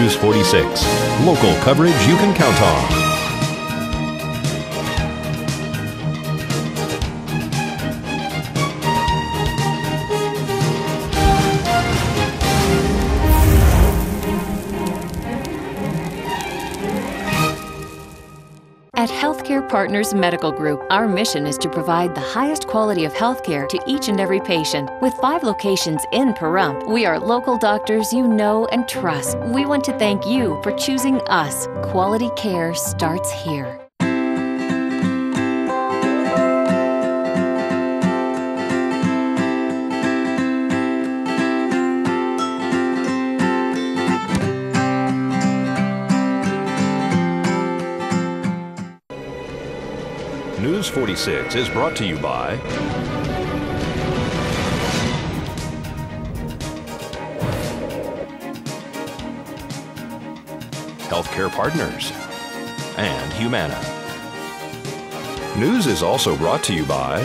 News 46, local coverage you can count on. At Healthcare Partners Medical Group, our mission is to provide the highest quality of healthcare to each and every patient. With 5 locations in Pahrump, we are local doctors you know and trust. We want to thank you for choosing us. Quality care starts here. News 46 is brought to you by Healthcare Partners and Humana. News is also brought to you by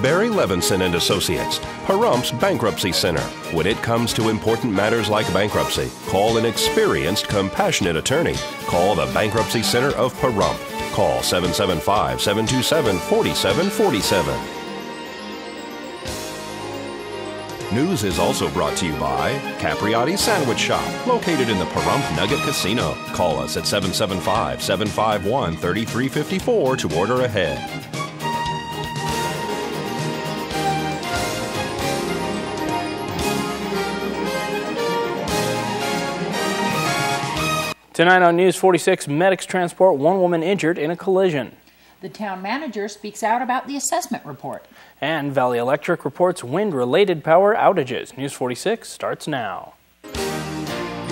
Barry Levinson and Associates, Pahrump's Bankruptcy Center. When it comes to important matters like bankruptcy, call an experienced, compassionate attorney. Call the Bankruptcy Center of Pahrump. Call 775-727-4747. News is also brought to you by Capriati Sandwich Shop, located in the Pahrump Nugget Casino. Call us at 775-751-3354 to order ahead. Tonight on News 46, medics transport one woman injured in a collision. The town manager speaks out about the assessment report. And Valley Electric reports wind-related power outages. News 46 starts now.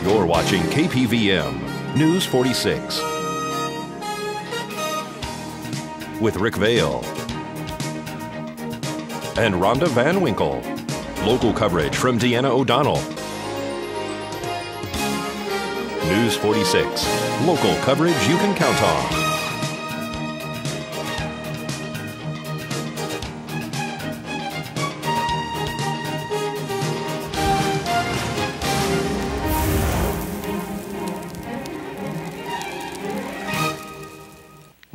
You're watching KPVM News 46 with Rick Vale and Rhonda Van Winkle. Local coverage from Deanna O'Donnell. News 46, local coverage you can count on.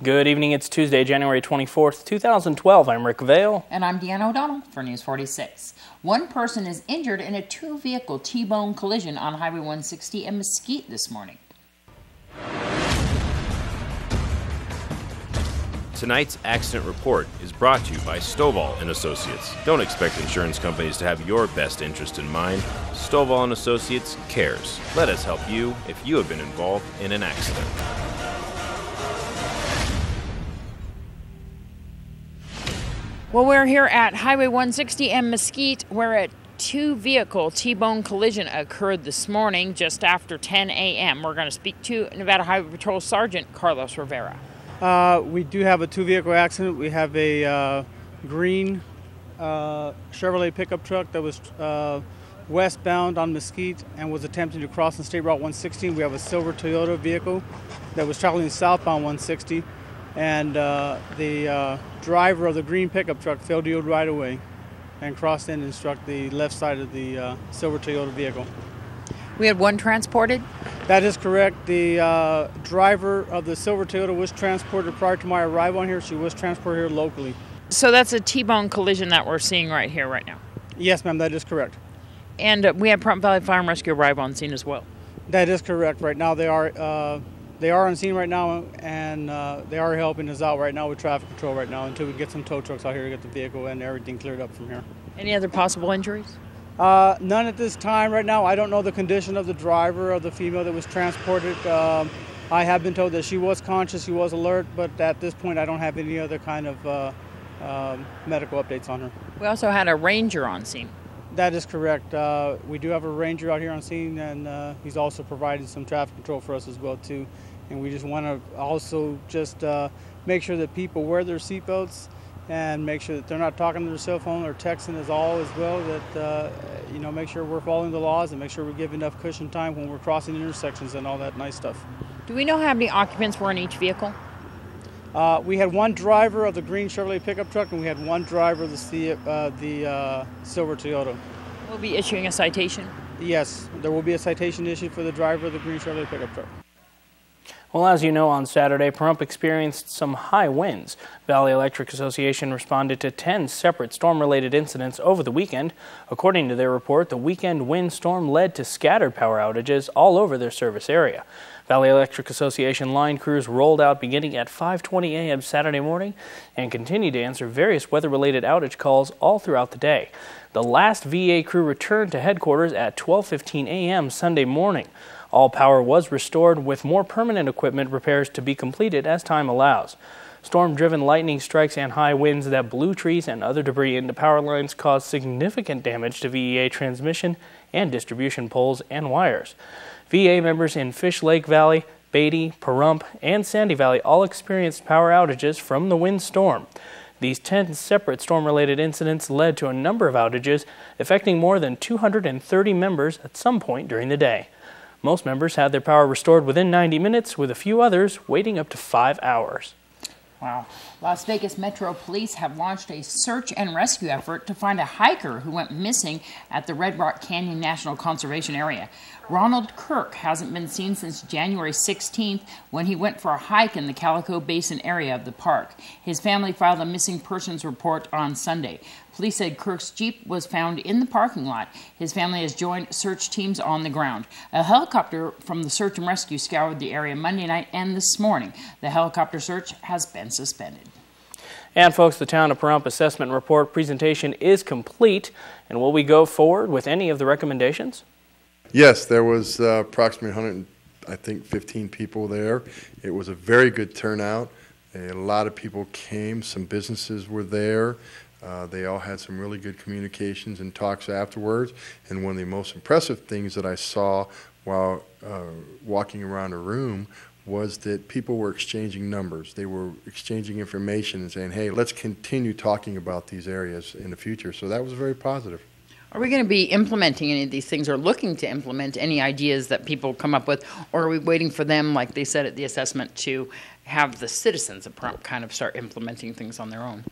Good evening, it's Tuesday, January 24th, 2012. I'm Rick Vale. And I'm Deanna O'Donnell for News 46. One person is injured in a 2-vehicle T-bone collision on Highway 160 in Mesquite this morning. Tonight's accident report is brought to you by Stovall & Associates. Don't expect insurance companies to have your best interest in mind. Stovall & Associates cares. Let us help you if you have been involved in an accident. Well, we're here at Highway 160 and Mesquite, where a 2-vehicle T-bone collision occurred this morning just after 10 a.m. We're going to speak to Nevada Highway Patrol Sergeant Carlos Rivera. We do have a 2-vehicle accident. We have a green Chevrolet pickup truck that was westbound on Mesquite and was attempting to cross the State Route 116. We have a silver Toyota vehicle that was traveling southbound 160. And the driver of the green pickup truck failed to yield right away and crossed in and struck the left side of the silver Toyota vehicle. We had one transported? That is correct. The driver of the silver Toyota was transported prior to my arrival on here. She was transported here locally. So that's a T-bone collision that we're seeing right here, right now? Yes, ma'am, that is correct. And we had Pahrump Valley Fire and Rescue arrive on scene as well? That is correct. Right now they are on scene right now, and they are helping us out right now with traffic control right now until we get some tow trucks out here to get the vehicle and everything cleared up from here. Any other possible injuries? None at this time right now. I don't know the condition of the driver or the female that was transported. I have been told that she was conscious, she was alert, but at this point I don't have any other kind of medical updates on her. We also had a ranger on scene. That is correct. We do have a ranger out here on scene, and he's also providing some traffic control for us as well too. And we just want to also just make sure that people wear their seatbelts and make sure that they're not talking to their cell phone or texting as well, that make sure we're following the laws and make sure we give enough cushion time when we're crossing intersections and all that nice stuff. Do we know how many occupants were in each vehicle? We had one driver of the green Chevrolet pickup truck, and we had one driver of the silver Toyota. We'll be issuing a citation? Yes, there will be a citation issued for the driver of the green Chevrolet pickup truck. Well, as you know, on Saturday, Pahrump experienced some high winds. Valley Electric Association responded to 10 separate storm-related incidents over the weekend. According to their report, the weekend windstorm led to scattered power outages all over their service area. Valley Electric Association line crews rolled out beginning at 5:20 a.m. Saturday morning and continued to answer various weather-related outage calls all throughout the day. The last VA crew returned to headquarters at 12:15 a.m. Sunday morning. All power was restored, with more permanent equipment repairs to be completed as time allows. Storm-driven lightning strikes and high winds that blew trees and other debris into power lines caused significant damage to VEA transmission and distribution poles and wires. VA members in Fish Lake Valley, Beatty, Pahrump, and Sandy Valley all experienced power outages from the windstorm. These 10 separate storm-related incidents led to a number of outages, affecting more than 230 members at some point during the day. Most members had their power restored within 90 minutes, with a few others waiting up to 5 hours. Wow. Las Vegas Metro Police have launched a search and rescue effort to find a hiker who went missing at the Red Rock Canyon National Conservation Area. Ronald Kirk hasn't been seen since January 16th when he went for a hike in the Calico Basin area of the park. His family filed a missing persons report on Sunday. Police said Kirk's Jeep was found in the parking lot. His family has joined search teams on the ground. A helicopter from the search and rescue scoured the area Monday night and this morning. The helicopter search has been suspended. And folks, the Town of Pahrump assessment report presentation is complete. And will we go forward with any of the recommendations? Yes, there was approximately 15 people there. It was a very good turnout. A lot of people came. Some businesses were there. They all had some really good communications and talks afterwards. And one of the most impressive things that I saw while walking around a room was that people were exchanging numbers. They were exchanging information and saying, hey, let's continue talking about these areas in the future. So that was very positive. Are we going to be implementing any of these things or looking to implement any ideas that people come up with? Or are we waiting for them, like they said at the assessment, to have the citizens of Pahrump kind of start implementing things on their own?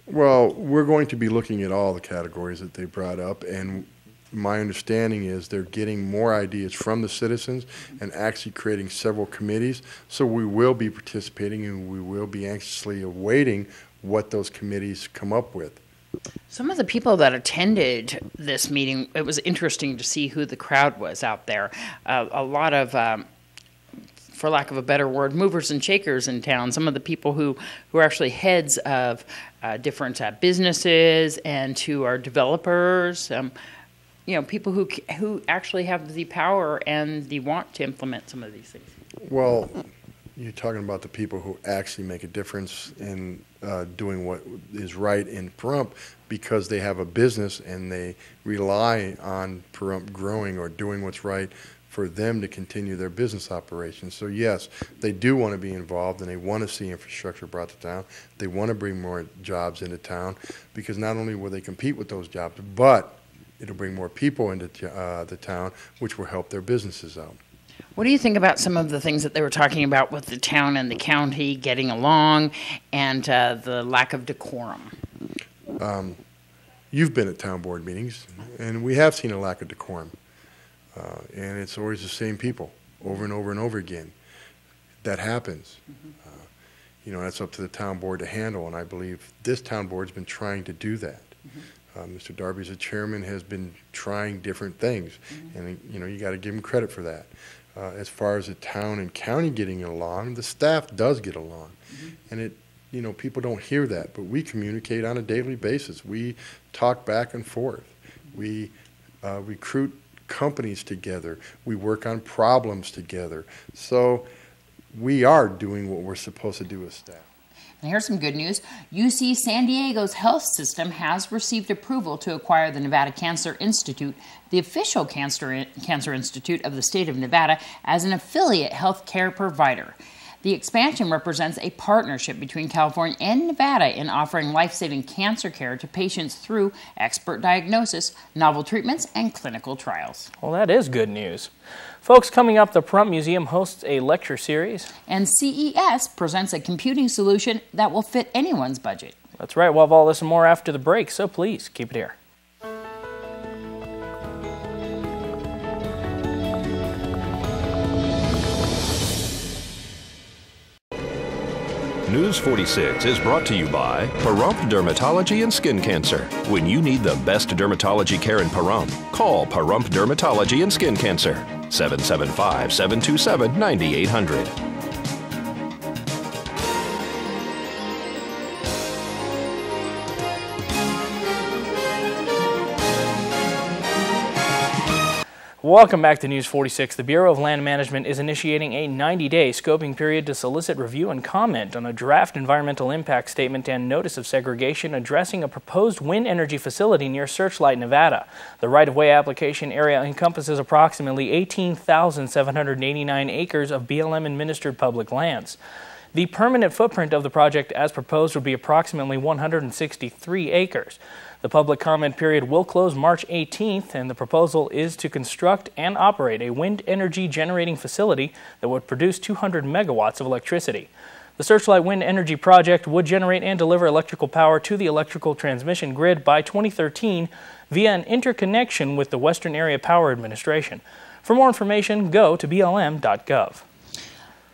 Well, we're going to be looking at all the categories that they brought up, and my understanding is they're getting more ideas from the citizens and actually creating several committees. So we will be participating and we will be anxiously awaiting what those committees come up with. Some of the people that attended this meeting, it was interesting to see who the crowd was out there. A lot of, for lack of a better word, movers and shakers in town. Some of the people who are actually heads of different businesses and who are developers. People who actually have the power and the want to implement some of these things. Well, you're talking about the people who actually make a difference in doing what is right in Pahrump because they have a business and they rely on Pahrump growing or doing what's right for them to continue their business operations. So yes, they do want to be involved and they want to see infrastructure brought to town. They want to bring more jobs into town because not only will they compete with those jobs, but it'll bring more people into the town, which will help their businesses out. What do you think about some of the things that they were talking about with the town and the county getting along and the lack of decorum? You've been at town board meetings, and we have seen a lack of decorum. And it's always the same people over and over and over again. That happens. That's up to the town board to handle, and I believe this town board's been trying to do that. Mr. Darby, as the chairman, has been trying different things, and you got to give him credit for that. As far as the town and county getting along, the staff does get along, and people don't hear that, but we communicate on a daily basis. We talk back and forth. We recruit companies together. We work on problems together. So we are doing what we're supposed to do as staff. And here's some good news. UC San Diego's health system has received approval to acquire the Nevada Cancer Institute, the official cancer institute of the state of Nevada, as an affiliate health care provider. The expansion represents a partnership between California and Nevada in offering life-saving cancer care to patients through expert diagnosis, novel treatments, and clinical trials. Well, that is good news. Folks, coming up, the Pahrump Museum hosts a lecture series. And CES presents a computing solution that will fit anyone's budget. That's right. We'll have all this and more after the break, so please keep it here. News 46 is brought to you by Pahrump Dermatology and Skin Cancer. When you need the best dermatology care in Pahrump, call Pahrump Dermatology and Skin Cancer. 775-727-9800. Welcome back to News 46. The Bureau of Land Management is initiating a 90-day scoping period to solicit review and comment on a draft environmental impact statement and notice of segregation addressing a proposed wind energy facility near Searchlight, Nevada. The right-of-way application area encompasses approximately 18,789 acres of BLM-administered public lands. The permanent footprint of the project as proposed would be approximately 163 acres. The public comment period will close March 18th, and the proposal is to construct and operate a wind energy generating facility that would produce 200 megawatts of electricity. The Searchlight Wind Energy Project would generate and deliver electrical power to the electrical transmission grid by 2013 via an interconnection with the Western Area Power Administration. For more information, go to blm.gov.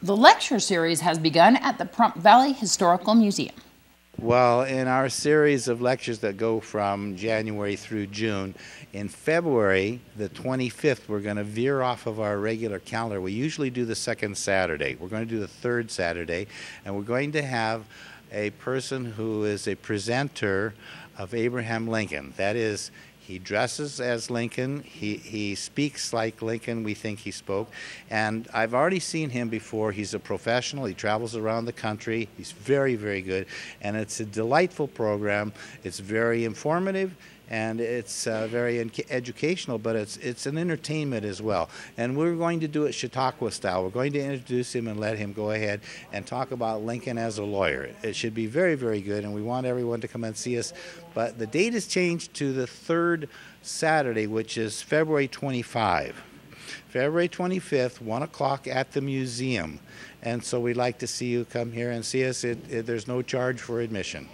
The lecture series has begun at the Pahrump Valley Historical Museum. Well, in our series of lectures that go from January through June, in February, the 25th, we're going to veer off of our regular calendar. We usually do the second Saturday. We're going to do the third Saturday, and we're going to have a person who is a presenter of Abraham Lincoln. That is, he dresses as Lincoln, he speaks like Lincoln, we think he spoke, and I've already seen him before. He's a professional, he travels around the country, he's very, very good, and it's a delightful program. It's very informative, and it's very educational, but it's an entertainment as well. And we're going to do it Chautauqua style. We're going to introduce him and let him go ahead and talk about Lincoln as a lawyer. It should be very, very good, and we want everyone to come and see us. But the date has changed to the third Saturday, which is February 25. February 25th, 1 o'clock at the museum. And so we'd like to see you come here and see us. There's no charge for admission.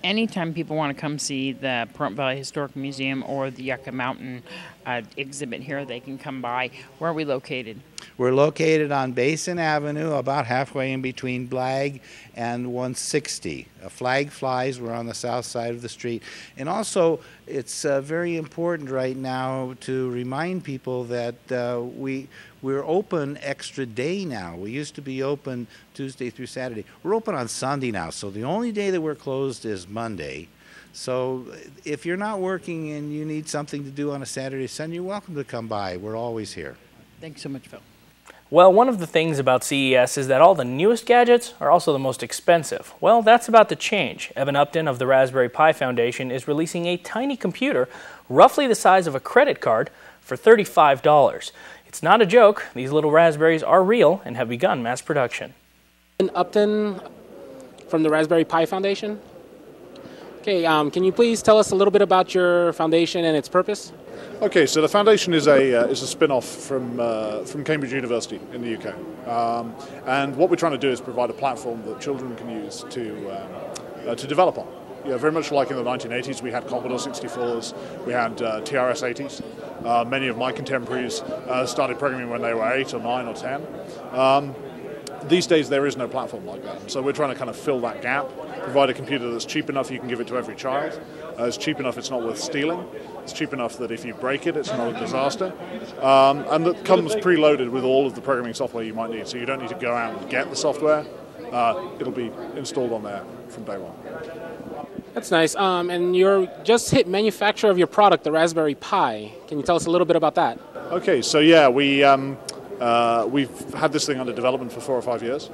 Anytime people want to come see the Pahrump Valley Historic Museum or the Yucca Mountain exhibit here, they can come by. Where are we located? We're located on Basin Avenue, about halfway in between Blag and 160. A flag flies. We're on the south side of the street. And also, it's very important right now to remind people that we're open extra day now. We used to be open Tuesday through Saturday. We're open on Sunday now, so the only day that we're closed is Monday. So if you're not working and you need something to do on a Saturday, Sunday, you're welcome to come by. We're always here. Thanks so much, Phil. Well, one of the things about CES is that all the newest gadgets are also the most expensive. Well, that's about to change. Evan Upton of the Raspberry Pi Foundation is releasing a tiny computer, roughly the size of a credit card, for $35. It's not a joke. These little Raspberries are real and have begun mass production. Upton from the Raspberry Pi Foundation. Okay, can you please tell us a little bit about your foundation and its purpose? Okay, so the foundation is a spin-off from Cambridge University in the UK, and what we're trying to do is provide a platform that children can use to develop on. Yeah, very much like in the 1980s, we had Commodore 64s, we had TRS-80s. Many of my contemporaries started programming when they were 8 or 9 or 10. These days there is no platform like that, so we're trying to kind of fill that gap, provide a computer that's cheap enough you can give it to every child, it's cheap enough it's not worth stealing, it's cheap enough that if you break it it's not a disaster, and that comes preloaded with all of the programming software you might need, so you don't need to go out and get the software, it'll be installed on there from day one. That's nice, and you're just hit manufacturer of your product, the Raspberry Pi. Can you tell us a little bit about that? Okay, so yeah, we've had this thing under development for 4 or 5 years,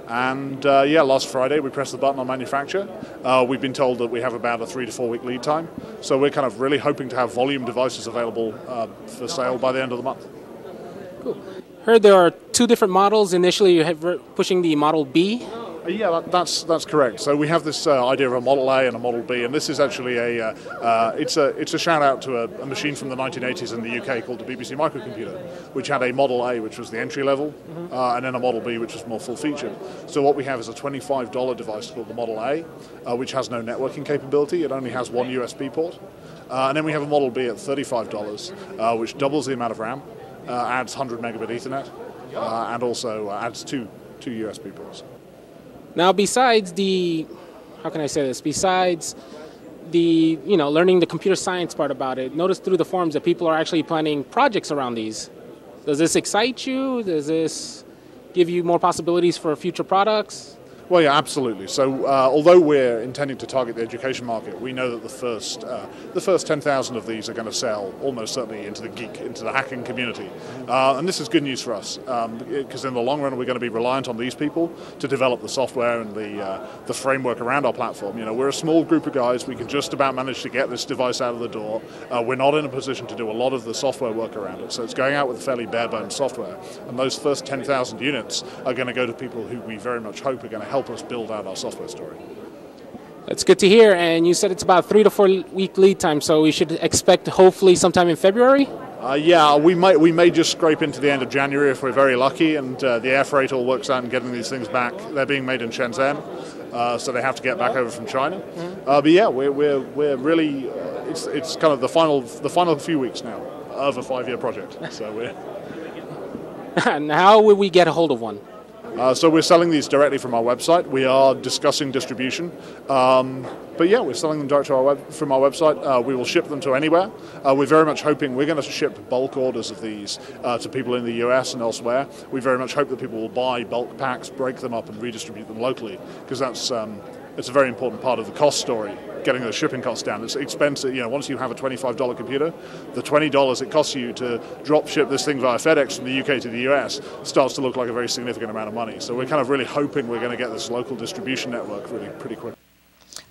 and last Friday we pressed the button on manufacture. We've been told that we have about a 3 to 4 week lead time, so we're kind of really hoping to have volume devices available for sale by the end of the month. Cool. Heard there are 2 different models. Initially you're pushing the Model B. Yeah, that's correct. So we have this idea of a Model A and a Model B, and this is actually it's a shout out to a machine from the 1980s in the UK called the BBC microcomputer, which had a Model A, which was the entry level, and then a Model B, which was more full featured. So what we have is a $25 device called the Model A, which has no networking capability. It only has one USB port, and then we have a Model B at $35, which doubles the amount of RAM, adds 100 megabit Ethernet, and also adds two USB ports. Now, besides the, how can I say this? Besides the, learning the computer science part about it, notice through the forums that people are actually planning projects around these. Does this excite you? Does this give you more possibilities for future products? Well, yeah, absolutely. So, although we're intending to target the education market, we know that the first 10,000 of these are going to sell almost certainly into the hacking community, and this is good news for us because in the long run we're going to be reliant on these people to develop the software and the framework around our platform. We're a small group of guys. We can just about manage to get this device out of the door. We're not in a position to do a lot of the software work around it, so it's going out with fairly bare-bones software. And those first 10,000 units are going to go to people who we very much hope are going to help us build out our software story. That's good to hear. And you said it's about 3 to 4 week lead time, so we should expect hopefully sometime in February? Yeah, we may just scrape into the end of January if we're very lucky, and the air freight all works out in getting these things back. They're being made in Shenzhen, so they have to get back over from China. But yeah, we're really it's kind of the final few weeks now of a 5-year project. So we're. And how will we get a hold of one? So we're selling these directly from our website. We are discussing distribution. But yeah, we're selling them direct to from our website. We will ship them to anywhere. We're very much hoping we're going to ship bulk orders of these to people in the US and elsewhere. We very much hope that people will buy bulk packs, break them up and redistribute them locally, because that's it's a very important part of the cost story, getting the shipping costs down. It's expensive. Once you have a $25 computer, the $20 it costs you to drop ship this thing via FedEx from the UK to the US starts to look like a very significant amount of money. So we're kind of really hoping we're going to get this local distribution network really pretty quick.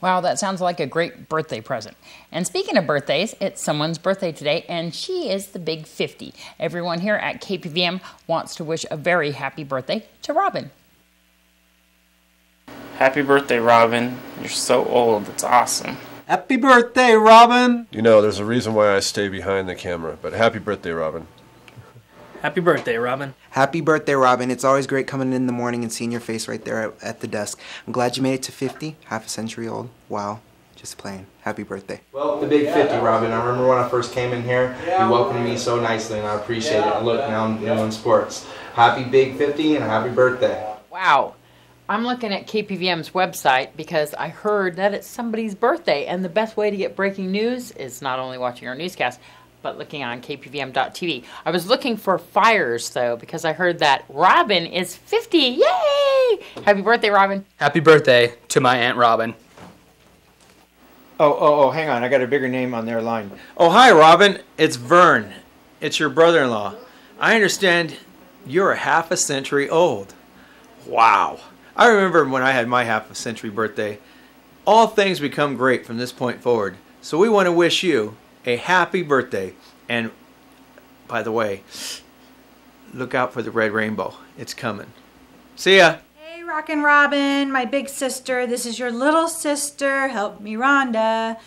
Wow, that sounds like a great birthday present. And speaking of birthdays, it's someone's birthday today, and she is the big 50. Everyone here at KPVM wants to wish a very happy birthday to Robin. Happy birthday, Robin. You're so old. It's awesome. Happy birthday, Robin. There's a reason why I stay behind the camera, but happy birthday, Robin. Happy birthday, Robin. Happy birthday, Robin. It's always great coming in the morning and seeing your face right there at the desk. I'm glad you made it to 50, half a century old. Wow. Just playing. Happy birthday. Well, the big 50, Robin. I remember when I first came in here, you welcomed me so nicely, and I appreciate it. And look, now I'm doing sports. Happy big 50 and happy birthday. Wow. I'm looking at KPVM's website because I heard that it's somebody's birthday, and the best way to get breaking news is not only watching our newscast, but looking on KPVM.TV. I was looking for fires, though, because I heard that Robin is 50. Yay! Happy birthday, Robin. Happy birthday to my Aunt Robin. Oh, hang on. I got a bigger name on their line. Oh, hi, Robin. It's Vern. It's your brother-in-law. I understand you're a half a century old. Wow. I remember when I had my half a century birthday. All things become great from this point forward. So we want to wish you a happy birthday. And by the way, look out for the red rainbow. It's coming. See ya. Hey, Rockin' Robin, my big sister. This is your little sister. Help me, Rhonda.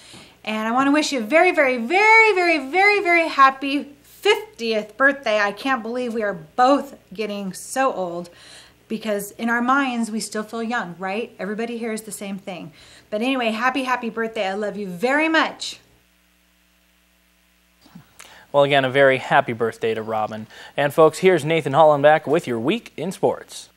And I want to wish you a very, very, very, very, very, very happy 50th birthday. I can't believe we are both getting so old, because in our minds, we still feel young, right? Everybody here is the same thing. But anyway, happy birthday. I love you very much. Well, again, a very happy birthday to Robin. And folks, here's Nathan Hollenbach with your Week in Sports.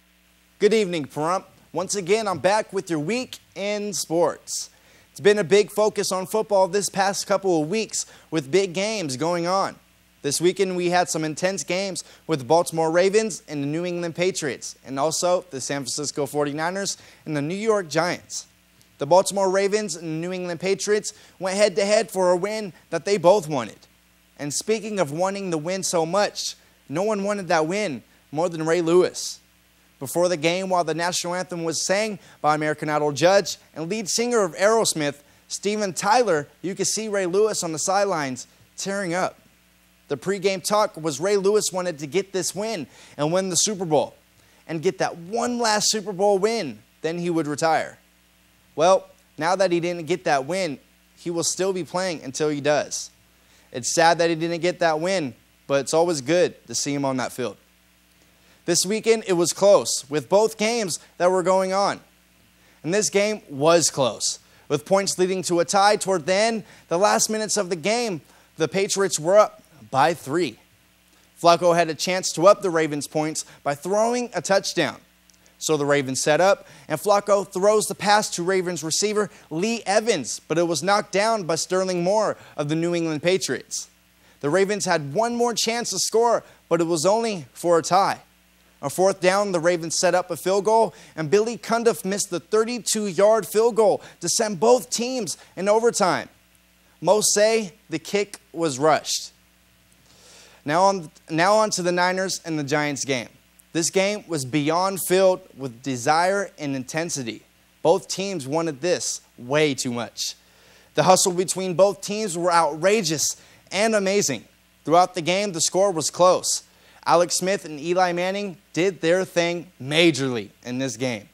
Good evening, Pahrump. Once again, I'm back with your Week in Sports. It's been a big focus on football this past couple of weeks with big games going on. This weekend, we had some intense games with the Baltimore Ravens and the New England Patriots, and also the San Francisco 49ers and the New York Giants. The Baltimore Ravens and the New England Patriots went head-to-head for a win that they both wanted. And speaking of wanting the win so much, no one wanted that win more than Ray Lewis. Before the game, while the national anthem was sang by American Idol judge and lead singer of Aerosmith, Steven Tyler, you could see Ray Lewis on the sidelines tearing up. The pregame talk was Ray Lewis wanted to get this win and win the Super Bowl and get that one last Super Bowl win, then he would retire. Well, now that he didn't get that win, he will still be playing until he does. It's sad that he didn't get that win, but it's always good to see him on that field. This weekend, it was close with both games that were going on. And this game was close, with points leading to a tie toward the end. The last minutes of the game, the Patriots were up by 3. Flacco had a chance to up the Ravens' points by throwing a touchdown. So the Ravens set up, and Flacco throws the pass to Ravens receiver Lee Evans, but it was knocked down by Sterling Moore of the New England Patriots. The Ravens had one more chance to score, but it was only for a tie. On fourth down, the Ravens set up a field goal, and Billy Cundiff missed the 32-yard field goal to send both teams in overtime. Most say the kick was rushed. Now on to the Niners and the Giants game. This game was beyond filled with desire and intensity. Both teams wanted this way too much. The hustle between both teams were outrageous and amazing. Throughout the game, the score was close. Alex Smith and Eli Manning did their thing majorly in this game.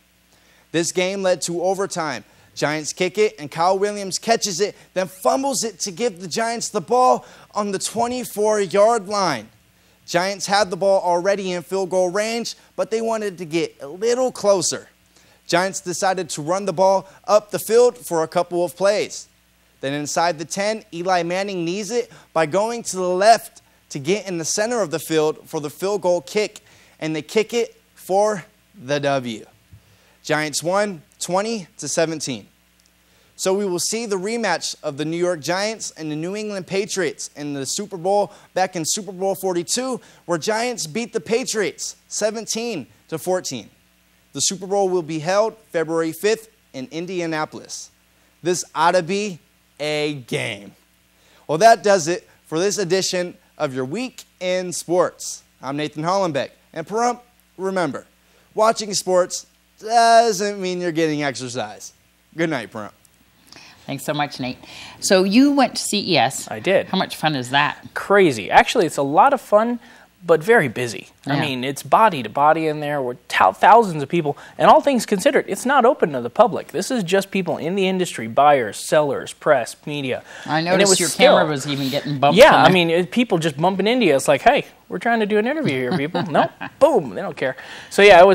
This game led to overtime. Giants kick it, and Kyle Williams catches it, then fumbles it to give the Giants the ball on the 24-yard line. Giants had the ball already in field goal range, but they wanted to get a little closer. Giants decided to run the ball up the field for a couple of plays. Then inside the 10, Eli Manning knees it by going to the left to get in the center of the field for the field goal kick, and they kick it for the W. Giants won 20-17. So we will see the rematch of the New York Giants and the New England Patriots in the Super Bowl back in Super Bowl 42, where Giants beat the Patriots 17-14. The Super Bowl will be held February 5th in Indianapolis. This ought to be a game. Well, that does it for this edition of your Week in Sports. I'm Nathan Hollenbeck. And Pahrump, remember, watching sports doesn't mean you're getting exercise. Good night, Pahrump. Thanks so much, Nate. So you went to CES. I did. How much fun is that? Crazy. Actually, it's a lot of fun, but very busy. Yeah. I mean, it's body to body in there. We're thousands of people. And all things considered, it's not open to the public. This is just people in the industry, buyers, sellers, press, media. I noticed your camera was even getting bumped. Yeah, I mean, people just bumping into you. It's like, hey, we're trying to do an interview here, people. No, boom, they don't care. So yeah, it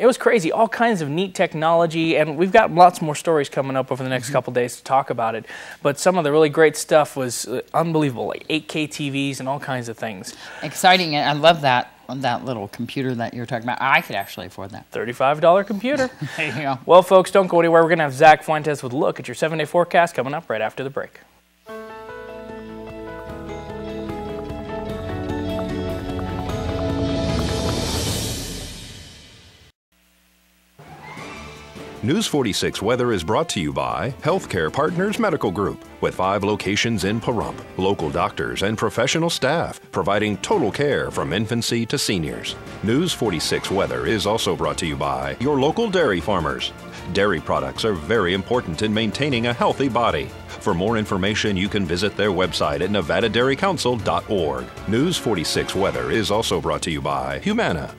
was crazy. All kinds of neat technology, and we've got lots more stories coming up over the next couple days to talk about it. But some of the really great stuff was unbelievable, like 8K TVs and all kinds of things. Exciting, and I love that little computer that you're talking about. I could actually afford that. $35 computer. There you go. Well, folks, don't go anywhere. We're going to have Zach Fuentes with a look at your 7-day forecast coming up right after the break. News 46 Weather is brought to you by Healthcare Partners Medical Group, with 5 locations in Pahrump, local doctors and professional staff providing total care from infancy to seniors. News 46 Weather is also brought to you by your local dairy farmers. Dairy products are very important in maintaining a healthy body. For more information, you can visit their website at nevadadairycouncil.org. News 46 Weather is also brought to you by Humana.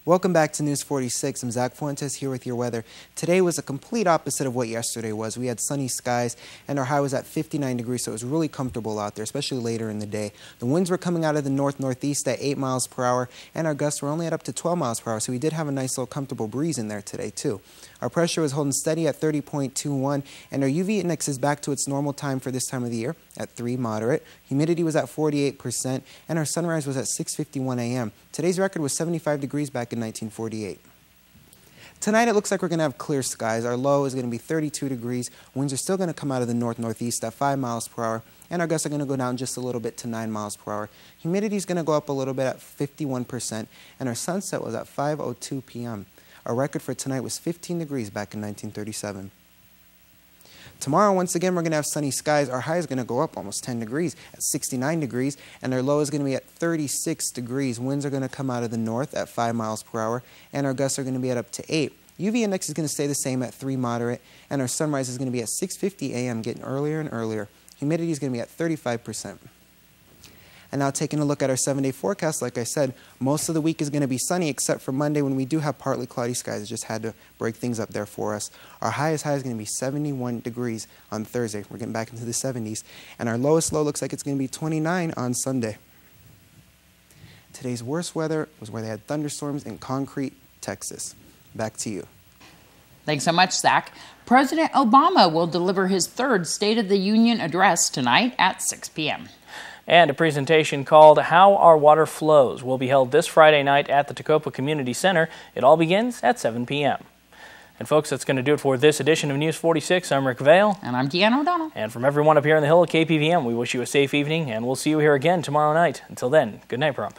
Welcome back to News 46. I'm Zach Fuentes here with your weather. Today was a complete opposite of what yesterday was. We had sunny skies and our high was at 59 degrees, so it was really comfortable out there, especially later in the day. The winds were coming out of the north-northeast at 8 miles per hour, and our gusts were only at up to 12 miles per hour, so we did have a nice little comfortable breeze in there today too. Our pressure was holding steady at 30.21, and our UV index is back to its normal time for this time of the year at 3 moderate. Humidity was at 48%, and our sunrise was at 6:51 a.m. Today's record was 75 degrees back in 1948. Tonight it looks like we're going to have clear skies. Our low is going to be 32 degrees. Winds are still going to come out of the north-northeast at 5 miles per hour, and our gusts are going to go down just a little bit to 9 miles per hour. Humidity is going to go up a little bit at 51%, and our sunset was at 5:02 p.m. Our record for tonight was 15 degrees back in 1937. Tomorrow, once again, we're going to have sunny skies. Our high is going to go up almost 10 degrees at 69 degrees, and our low is going to be at 36 degrees. Winds are going to come out of the north at 5 miles per hour, and our gusts are going to be at up to 8. UV index is going to stay the same at 3 moderate, and our sunrise is going to be at 6:50 a.m., getting earlier and earlier. Humidity is going to be at 35%. And now taking a look at our 7-day forecast, like I said, most of the week is going to be sunny except for Monday when we do have partly cloudy skies. It just had to break things up there for us. Our highest high is going to be 71 degrees on Thursday. We're getting back into the 70s. And our lowest low looks like it's going to be 29 on Sunday. Today's worst weather was where they had thunderstorms in Concrete, Texas. Back to you. Thanks so much, Zach. President Obama will deliver his third State of the Union address tonight at 6 p.m. And a presentation called How Our Water Flows will be held this Friday night at the Tacoma Community Center. It all begins at 7 p.m. And folks, that's going to do it for this edition of News 46. I'm Rick Vale. And I'm Deanna O'Donnell. And from everyone up here on the Hill at KPVM, we wish you a safe evening, and we'll see you here again tomorrow night. Until then, good night, Pahrump.